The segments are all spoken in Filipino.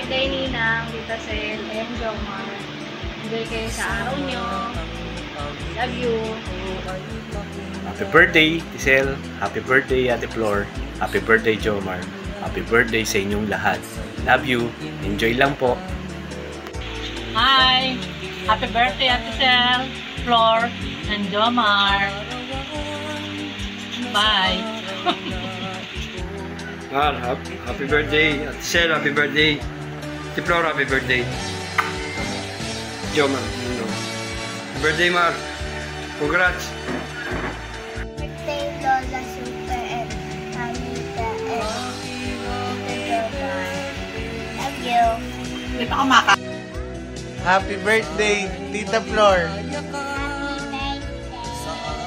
birthday, Ninang, Tita Sel, and Jomar. Enjoy kayo sa araw nyo. Love you. Happy birthday, Tisel. Happy birthday, Ate Flor. Happy birthday, Jomar. Happy birthday sa inyong lahat. Love you. Enjoy lang po. Hi! Happy birthday, Ate Sel, Flor, and Jomar. Bye! Happy birthday, Ate Sel, happy birthday. Ate Flor, happy birthday. Jomar, happy birthday, Mar. Congrats. Birthday, Lola Super and Anita and Tita Jomar. Love you. Dito ka maka. Happy birthday, Tita Flor.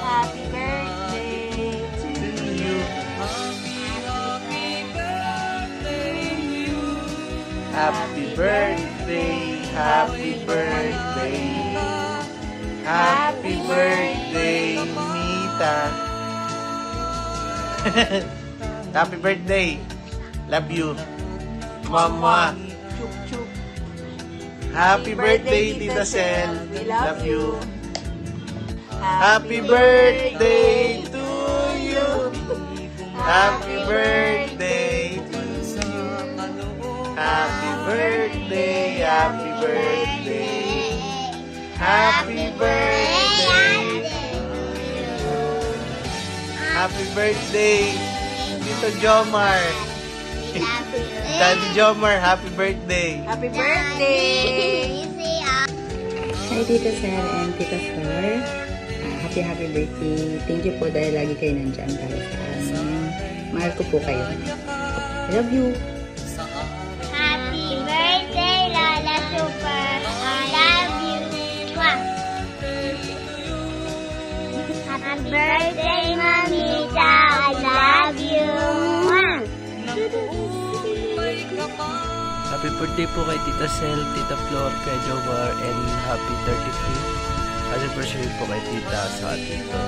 Happy birthday to you. Happy birthday, happy birthday. Happy birthday, Nita. Happy birthday. Love you. Mama. Happy birthday, Tita Sel. Love you. Happy birthday to you. Happy birthday to you. Happy birthday, happy birthday. Happy birthday to you. Happy birthday, Tito Jomar. Daddy Jomar, happy birthday. Happy birthday. Hi Tita Sel and Tita Flor. Happy birthday. Thank you po dahil lagi kayo nandiyan para sa amin. Mahal ko po kayo. I love you. Happy birthday, Lola Super. I love you. Mwah. Happy birthday, Mamita. I love you. Mwah. Happy birthday po kay Tita Sel, Tita Flor, kay Jomar, and happy 33th anniversary po kay Tita sa Tito.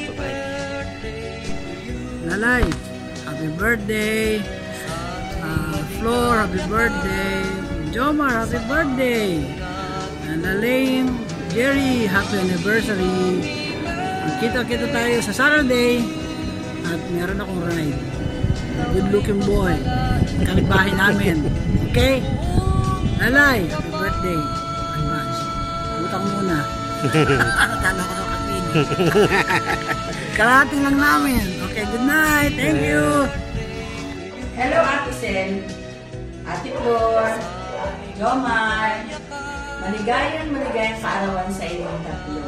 Bye-bye. Lalay, happy birthday. Flor, happy birthday. Jomar, happy birthday. And Elaine, Jerry, happy anniversary. Kita-kita tayo sa Saturday. At meron akong ride. Good looking boy. Kalibahin namin. Okay? Lalay, happy birthday. Advance. Utang muna. Tala ko sa kapino. Karating lang namin. Okay, good night. Thank you. Hello Ate Sel, Ate Flor, Jomar. Maligayang kaarawan sa inyong tatlo.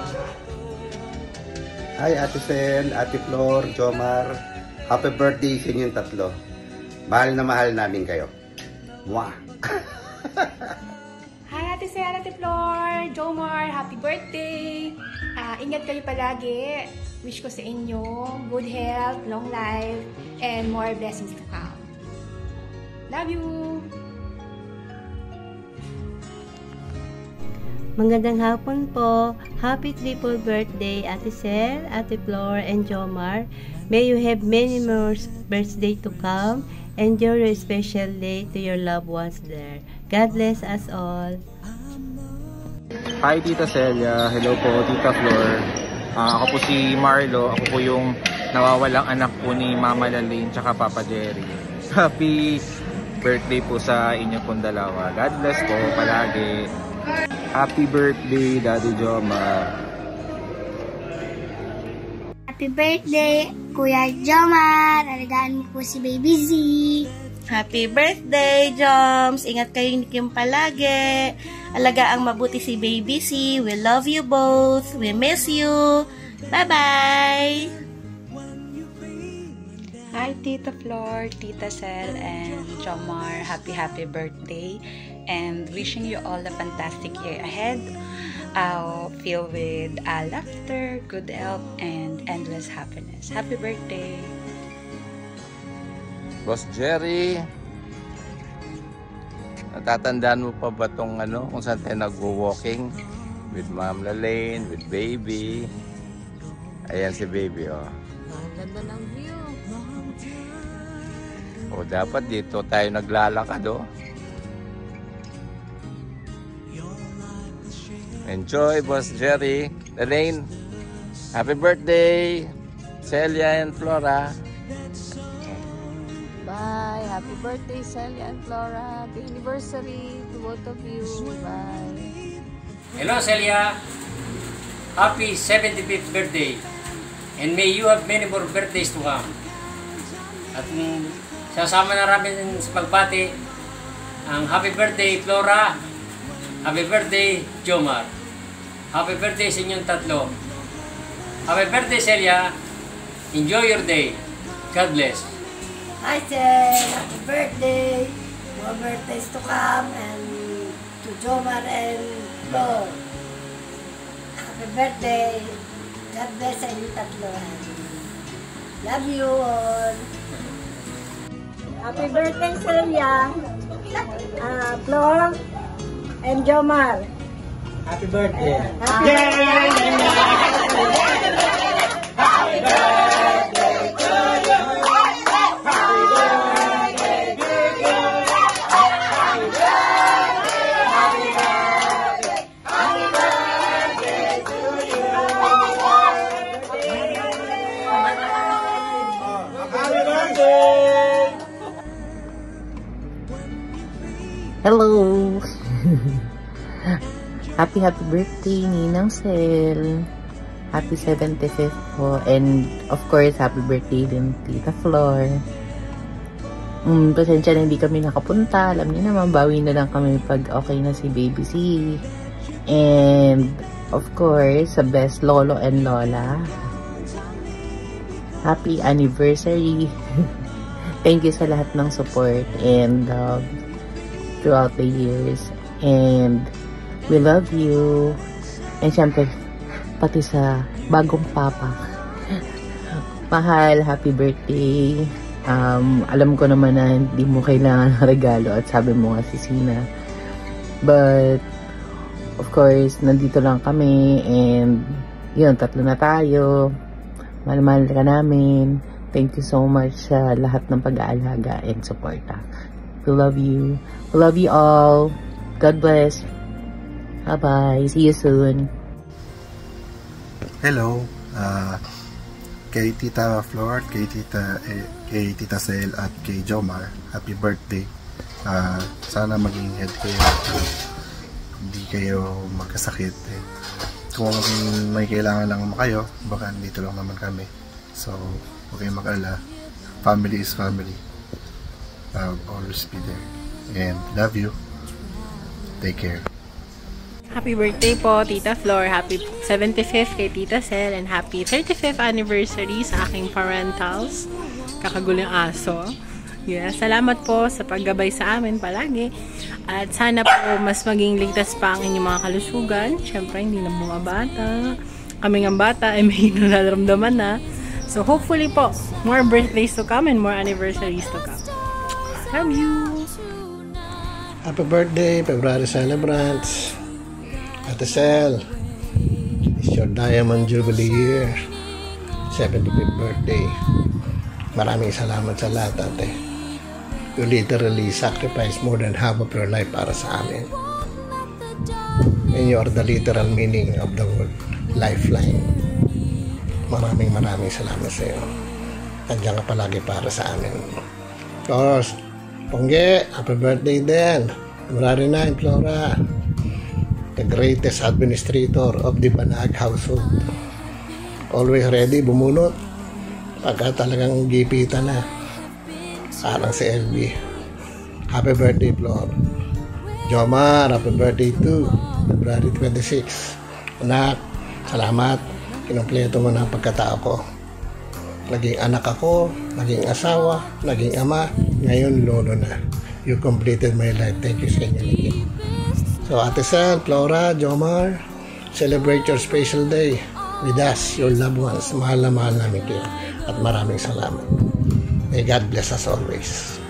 Hi Ate Sel, Ate Flor, Jomar. Happy birthday sa inyong tatlo. Mahal na mahal namin kayo. Mwah! Hi, Ate Sel, Ate Flor, Jomar, happy birthday! Ingat kayo palagi. Wish ko sa inyo good health, long life, and more blessings to come. Love you! Magandang hapon po. Happy triple birthday, Ate Sel, Ate Flor, and Jomar. May you have many more birthday to come. Enjoy your special day to your loved ones there. God bless us all. Hi Tita Celia, hello po Tita Flor. Ako po si Marlo, ako po yung nawawalang anak po ni Mama Lalaine tsaka Papa Jerry. Happy birthday po sa inyo pong dalawa. God bless po palagi. Happy birthday Daddy Jomar. Happy birthday, Kuya Jomar. Alagaan mo po si Baby Z. Happy birthday, Joms! Ingat kayo nikim palagi. Alagaang mabuti si Baby C. We love you both. We miss you. Bye-bye! Hi, Tita Flor, Tita Sel, and Jomar. Happy birthday. And wishing you all a fantastic year ahead. Filled with laughter, good health, and endless happiness. Happy birthday! Boss Jerry, natatandaan mo pa ba itong kung saan tayo nagwo-walking with Ma'am Lalaine, with Baby? Ayan si Baby, oh. Ang ganda ng view. O dapat dito tayo naglalakad, oh. Enjoy, Boss Jerry. Elaine, happy birthday. Celia and Flora. Bye. Happy birthday, Celia and Flora. Happy anniversary to both of you. Bye. Hello, Celia. Happy 75th birthday. And may you have many more birthdays to come. At sasama na namin sa pagbati ang happy birthday, Flora. Happy birthday, Jomar. Happy birthday sa inyong tatlo. Happy birthday, Celia. Enjoy your day. God bless. Hi, Sel. Happy birthday. More birthdays to come. And to Jomar and Flo. Happy birthday. God bless sa inyong tatlo. Love you all. Happy birthday, Celia. Flor and Jomar. Happy birthday. Happy birthday. Happy birthday to you. Happy birthday to you. Happy birthday. Happy birthday. Happy birthday to you. Happy birthday. Hello! Happy birthday, Ninang Cel. Happy 75th po. And of course, happy birthday din Tita Flor. Pasensya na hindi kami nakapunta. Alam niyo naman, bawi na lang kami pag okay na si Baby C. And of course, sa best Lolo and Lola. Happy anniversary. Thank you sa lahat ng support and throughout the years. And we love you. And syempre, pati sa bagong papa. Mahal, happy birthday. Alam ko naman na hindi mo kailangan ng regalo at sabi mo nga si Sina. But, of course, nandito lang kami and yun, tatlo na tayo. Mahal-mahal ka namin. Thank you so much sa lahat ng pag-aalaga and suporta. We love you. We love you all. God bless. Bye-bye. See you soon. Hello. Kay Tita Flor, kay Tita Cel at kay Jomar, happy birthday. Sana maging healthy kayo. Hindi kayo magkasakit. Kung may kailangan lang kayo, baka dito lang naman kami. So, huwag kayong mag-alala. Family is family. I'll always be there. And love you. Take care. Happy birthday po, Tita Flor. Happy 75th kay Tita Cel. And happy 35th anniversary sa aking parentals. Kakagulo yung aso. Yes, salamat po sa paggabay sa amin palagi. At sana po mas maging ligtas pa ang inyong mga kalusugan. Siyempre, hindi na mga bata. Kami ng bata ay may nararamdaman na. So, hopefully po, more birthdays to come and more anniversaries to come. Love you! Happy birthday, February celebrants. Ate Cel, it's your Diamond Jubilee year. 75th birthday. Maraming salamat sa lahat, ate. You literally sacrificed more than half of your life para sa amin. And you are the literal meaning of the word lifeline. Maraming salamat sa iyo. Nandiyan ka palagi para sa amin. Of course, Pongge, happy birthday din. February 9, Flora. The greatest administrator of the Banag household. Always ready, bumunot. Pagka talagang gipitan na. Parang si LB. Happy birthday, Flor. Jomar, happy birthday too. February 26. Anak, salamat. Kinumpleto mo na ang pagkatao ko. Naging anak ako, naging asawa, naging ama, ngayon lolo na. You completed my life. Thank you sa inyo. So, Ate Cel, Flora, Jomar, celebrate your special day with us, your loved ones. Mahal na mahal namin kayo. At maraming salamat. May God bless us always.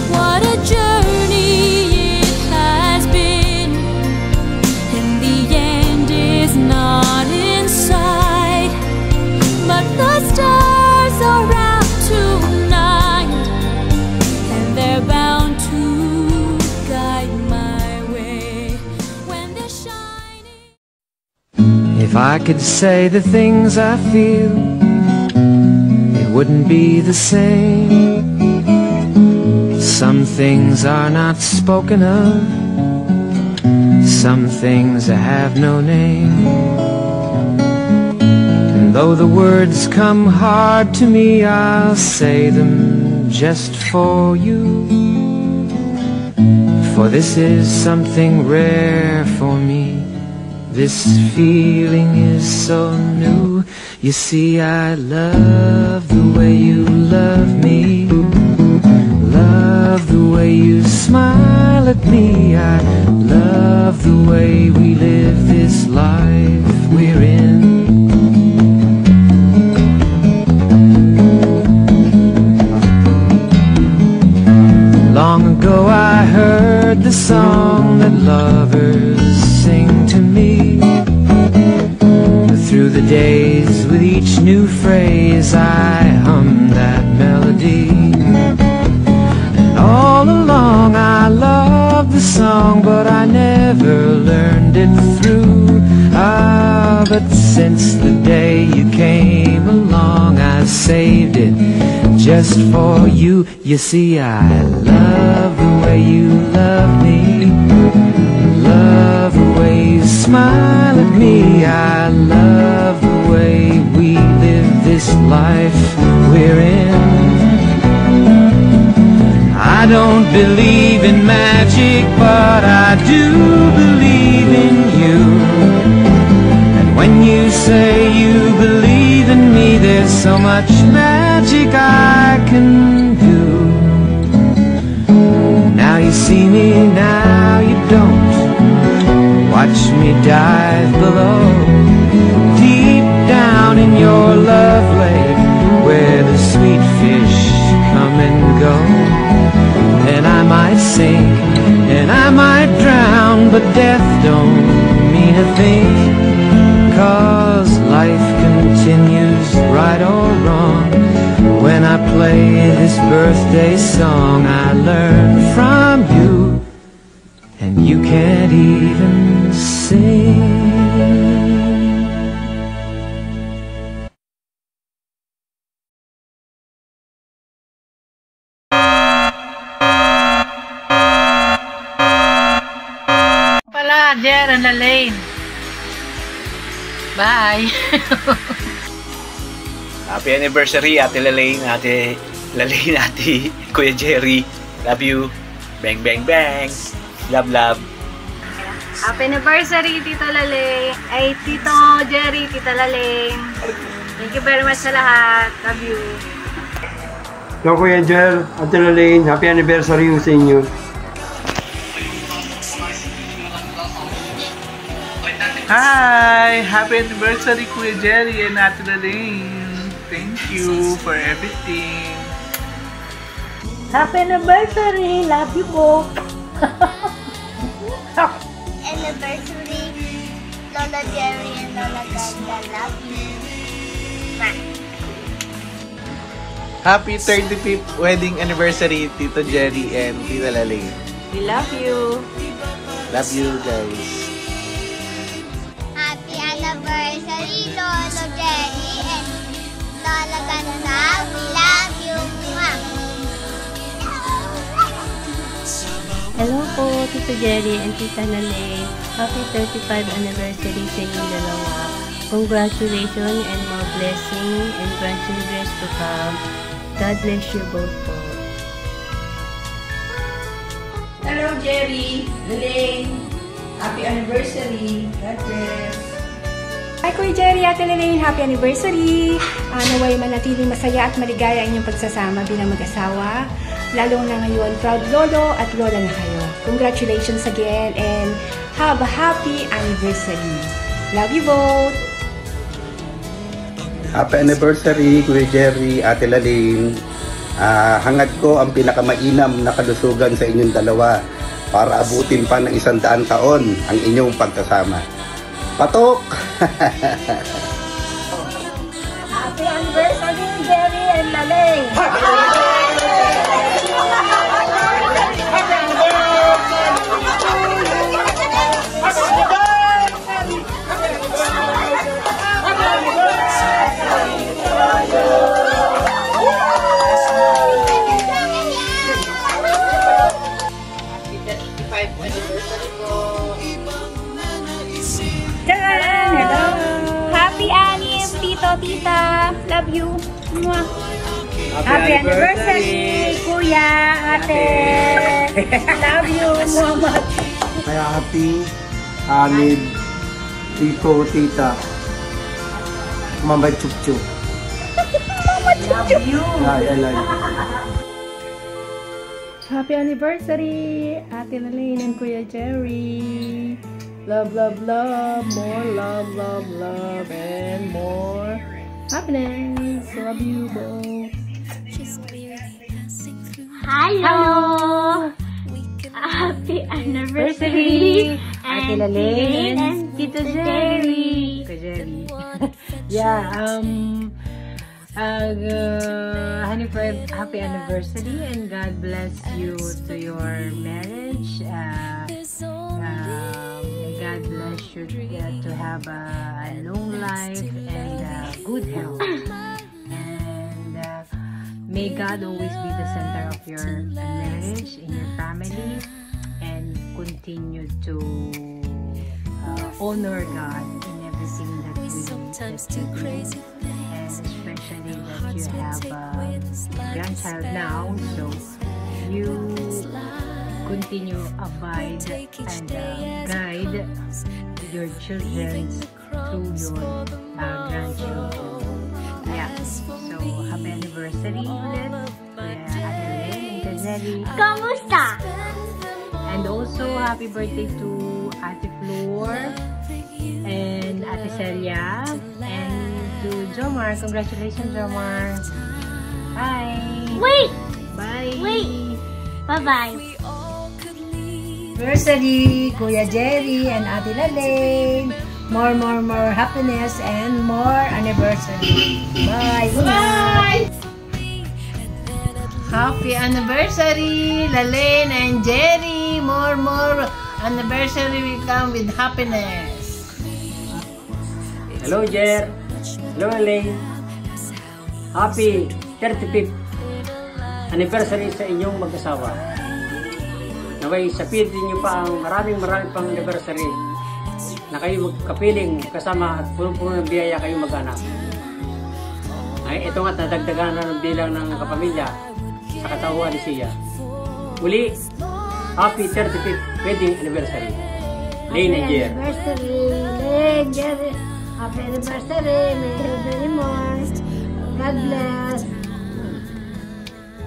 What a journey it has been, and the end is not in sight, but the stars are out tonight, and they're bound to guide my I could say the things I feel, it wouldn't be the same. Some things are not spoken of, some things have no name. And though the words come hard to me, I'll say them just for you. For this is something rare for me. This feeling is so new. You see, I love the way you love me, love the way you smile at me. I love the way we live this life we're in. Long ago I heard the song that lovers sing to me. Through the days with each new phrase I hummed that melody. And all along I loved the song, but I never learned it through. Ah, but since the day you came along, I saved it just for you. You see, I love the way you love me, love the way you smile at me. I love the way we live this life we're in. I don't believe in magic, but I do believe in you. And when you say you believe in me, there's so much magic I can do. Now you see me, now you don't. Watch me dive below, deep down in your love lake, where the sweet fish come and go. And I might sink, and I might drown, but death don't mean a thing, 'cause life continues, right or wrong. When I play this birthday song, I learn from you, and you can't even sing. Jer and Elaine. Bye. Happy anniversary, Ate Lalaine, Ate Lalaine, Ate Kuya Jerry. Love you. Bang, bang, bang. Love, love. Happy anniversary, Tito Lalaine. Ay, Tito Jerry, Tita Lalaine. Thank you very much sa lahat. Love you. Hello, Kuya Jer, Ate Lalaine. Happy anniversary sa inyo. Hi! Happy anniversary, Kuya Jerry and Ate Lalaine. Thank you for everything. Happy anniversary! Love you both! Anniversary, Lola Jerry and Lola Ganda. Love you. Happy 35th wedding anniversary, Tito Jerry and Tita Lalaine. We love you. Love you, guys. Happy anniversary, Lolo Jerry and Lola Ganda. We love you. Hello po, Tito Jerry and Tita Lalaine. Happy 35th anniversary sa inyong dalawa. Congratulations and more blessing and grandchildren to come. God bless you both po. Hello, Jerry, Lalaine. Happy anniversary. God bless. Hi, Kuya Jerry, Ate Lalaine. Happy anniversary. Naway manatiling masaya at maligaya ang inyong pagsasama bilang mag-asawa. Lalo na ngayon, proud lolo at lola na kayo. Congratulations again and have a happy anniversary. Love you both. Happy anniversary, Kuya Jerry, Ate Lalaine. Hangad ko ang pinakamainam na kalusugan sa inyong dalawa para abutin pa ng 100 taon ang inyong pagkasama. Patok! Happy anniversary, Jerry and Lalaine! Happy anniversary, Kuya, Ate. Love you, Muhammad. Kaya happy, Amid, Tito, Tita, Mama Chup Chup. Mama Chup Chup. I love you. Happy anniversary, Ate Lalaine and Kuya Jerry. Love, love, love. More love, love, love, and more happiness. Love you both. Hello! Happy anniversary, Ate Lalaine and Tito Jerry. Kuya Jerry. Yeah, happy anniversary and God bless you to your marriage. May God bless you to have a long life and good health. And may God always be the center of your marriage in your family, and continue to honor God in everything that you do. And especially that you have a grandchild now, so you continue abide and guide your children through your grandchildren. Yeah, so happy anniversary ulit, Ate Lalaine and Jerry. Kamusta? And also happy birthday to Ate Flor and Ate Celia and to Jomar. Congratulations, Jomar. Bye. Wait! Bye. Wait! Bye-bye. Anniversary, Kuya Jerry and Ate Lalaine. More happiness and more anniversary. Bye. Bye. Happy anniversary, Lalaine and Jerry. More anniversary will come with happiness. Hello, Jer. Hello, Lalaine. Happy 35th anniversary sa inyong mag-asawa. Naway sapitin niyo pa ang maraming pang anniversary na kayo magkapiling kasama at punong-puno ng biyaya kayo mag-anak. Ay, ito nga't nadagdagan na ng bilang ng kapamilya sa katauhan ni Sia. Muli, happy 35th wedding anniversary. Lalaine and Jer. Anniversary, Lalaine, Jerry. Happy anniversary. May you very much. God bless.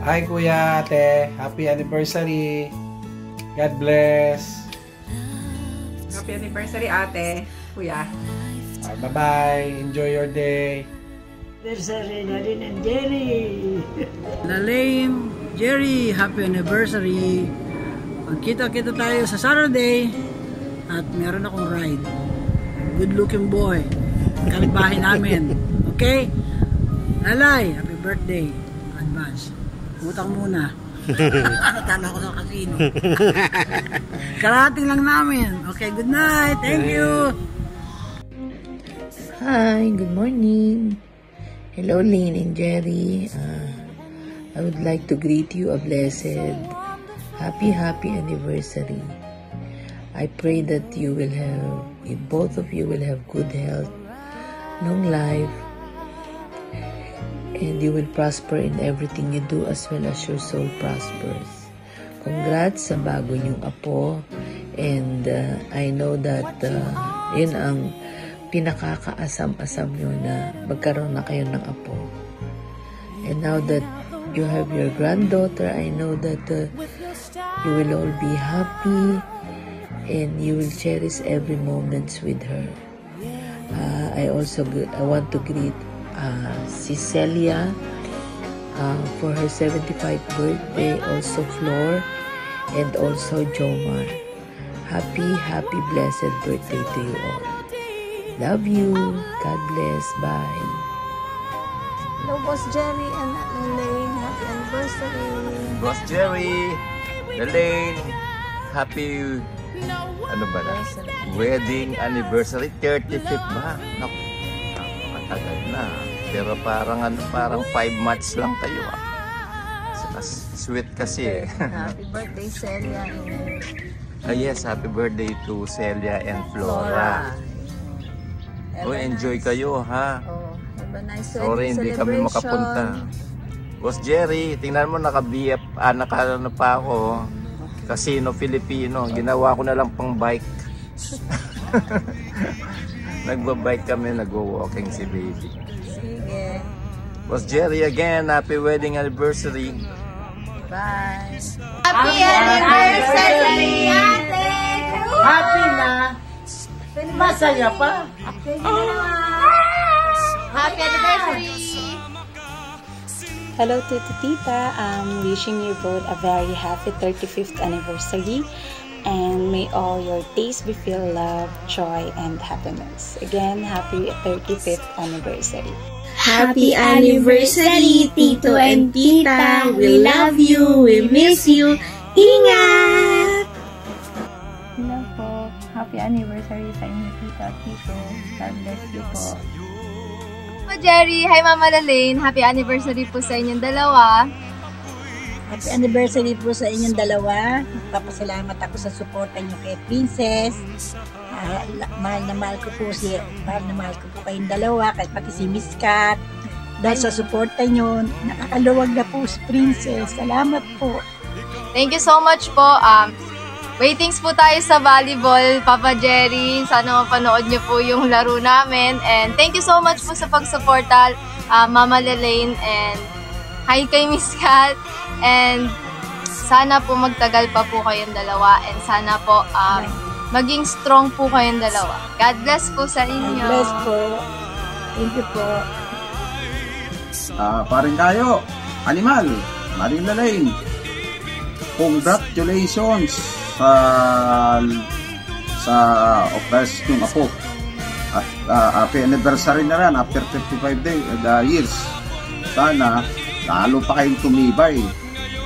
Hi Kuya, Ate. Happy anniversary. God bless. Happy anniversary, Ate. Kuya. Bye-bye. Enjoy your day. Anniversary, Lalaine and Jerry. Lalaine, Jerry, happy anniversary. Magkita-kita tayo sa Saturday at meron akong ride. Good looking boy. Kalibahin namin. Okay? Lalay, happy birthday. Advance. Utang muna. Talo ko sa casino. Karating lang namin. Okay, good night. Thank you. Hi, good morning. Hello, Lalaine and Jerry. I would like to greet you a blessed, happy anniversary. I pray that both of you will have good health, long life, and you will prosper in everything you do as well as your soul prospers. Congrats sa bago niyong apo, and I know that yun ang pinakakaasam-asam nyo na magkaroon na kayo ng apo. And now that you have your granddaughter, I know that you will all be happy and you will cherish every moment with her. I want to greet Celia for her 75th birthday, also Flor, and also Jomar. Happy blessed birthday to you all. Love you. God bless. Bye. Hello, Boss Jerry and Lalaine. Happy anniversary. Boss Jerry, Lalaine, happy wedding anniversary, 35th ba? Naku, matagal na. Pero parang 5 months lang tayo. Sweet kasi eh. Happy birthday, Celia. Yes, happy birthday to Celia and Flora. Enjoy kayo ha. Have a nice Sorry, hindi kami makapunta. Boss Jerry, tingnan mo naka-BF, naka-ano pa ako, Casino Filipino. Ginawa ko na lang pang bike. Nagbabike kami, nagwo-walking si baby. Sige. Boss Jerry, again, happy wedding anniversary. Bye. Happy anniversary, ate! Happy na. Masaya pa. Happy anniversary! Hello to Tita. I'm wishing you both a very happy 35th anniversary, and may all your days be filled with love, joy, and happiness. Again, happy 35th anniversary. Happy anniversary, Tito and Tita. We love you. We miss you. Ingat! Hello po. Happy anniversary sa inyo, Tita at Tito. God bless you po. Jerry, hi Mama Lalaine. Happy anniversary po sa inyong dalawa. Happy anniversary po sa inyong dalawa. Papasalamat ako sa suporta niyo kay Princess. Mahal na mahal ko po kayong dalawa, kahit pati si Miss Kat. Dahil sa suporta niyo, nakakaluwag na po si Princess. Salamat po. Thank you so much po. Waitings po tayo sa volleyball, Papa Jerry. Sana mapanood niyo po yung laro namin. And thank you so much po sa pagsuporta, Mama Lalaine. And hi kay Miss Kat. And sana po magtagal pa po kayong dalawa. And sana po maging strong po kayong dalawa. God bless po sa inyo. God bless po. Thank you po. Paring kayo, Animal, Maring Lalaine. Congratulations sa operas yung apo. At happy anniversary na rin after 55 years. Sana lalo pa kayong tumibay.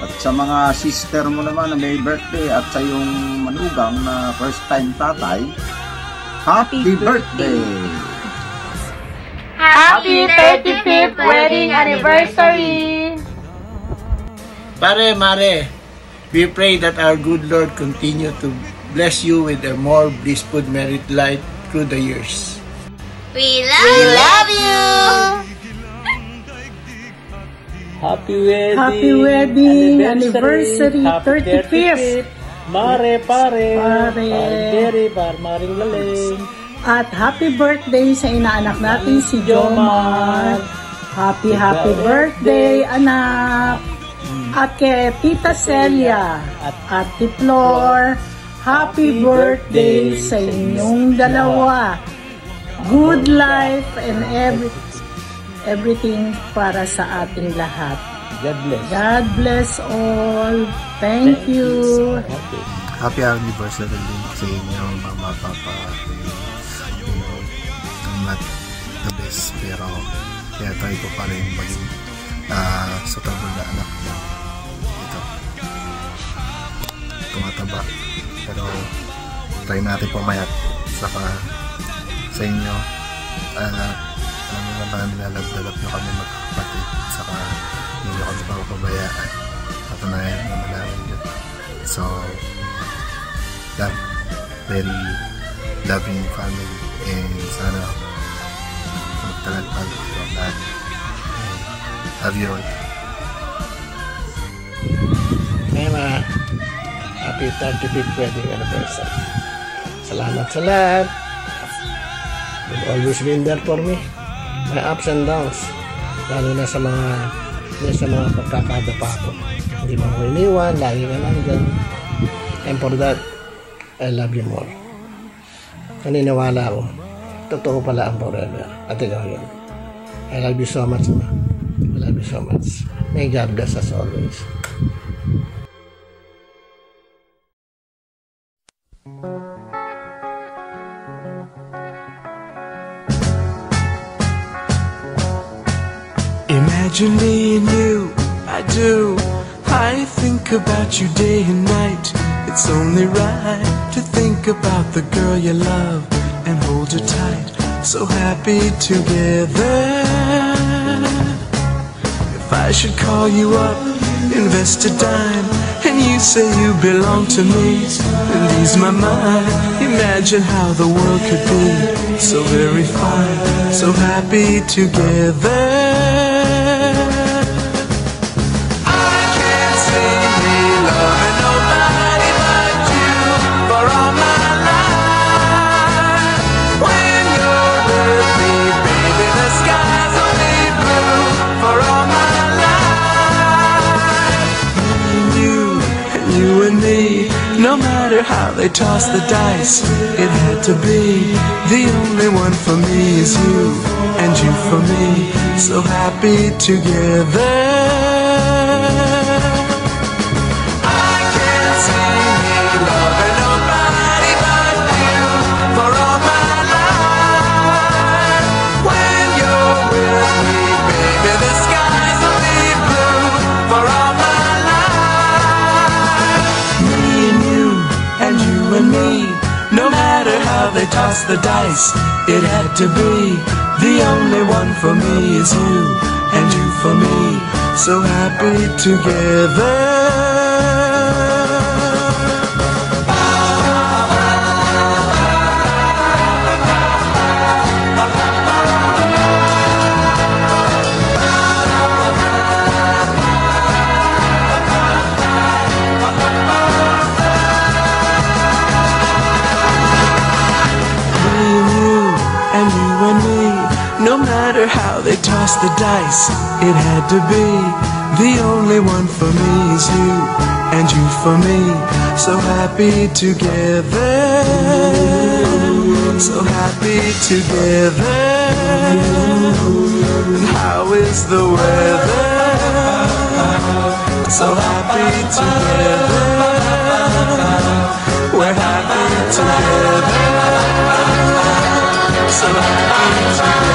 At sa mga sister mo naman na may birthday at sa yung manugang na first time tatay, happy birthday! Happy 35th wedding anniversary! Pare, Mare, we pray that our good Lord continue to bless you with a more blissful married life through the years. We love you! Happy wedding! Happy wedding anniversary! 35th! Mare, pare! Pare! Jerry, Maring Lalaine! At happy birthday sa inaanak natin si Jomar! Happy birthday, anak! At kay Tita Celia at Tiplor, happy birthday sa inyong dalawa. Good life and everything para sa ating lahat. God bless. God bless all. Thank you. Happy anniversary din sa inyo, Mama, Papa. I'm not the best, pero kaya try ko pa rin maging sa tabol na anak niya. Tumataba, pero try natin pumayat. Saka sa inyo, alam mo naman, nilalab-dalab nyo kami magkakapatid, saka hindi nyo kami papabayaan. Patunayan naman namin yun. So, very loving family, and sana magtagal pa from that. Love you all. Emma, happy 35th wedding anniversary. Salamat sa lahat. You've always been there for me. My ups and downs. Lalo na sa mga pagkakadapa ko. Hindi mo ako iniwan, lagi ka lang dyan. And for that, I love you more. Naniniwala ako. Totoo pala ang forever. At ikaw yun. I love you so much, ma. I love you so much. May God bless us always. Imagine me and you, I do. I think about you day and night. It's only right to think about the girl you love and hold her tight. So happy together. If I should call you up, invest a dime, and you say you belong to me, and ease my mind. Imagine how the world could be so very fine, so happy together. No matter how they toss the dice, it had to be. The only one for me is you, and you for me. So happy together. I can't see me loving nobody but you for all my life. When you're with me, baby, the skies will be blue for all my life. Me and you, and you and me. No matter how they toss the dice, it had to be. The only one for me is you, and you for me. So happy together. No matter how they toss the dice, it had to be. The only one for me is you, and you for me. So happy together. So happy together. And how is the weather? So happy together. We're happy together. So happy together.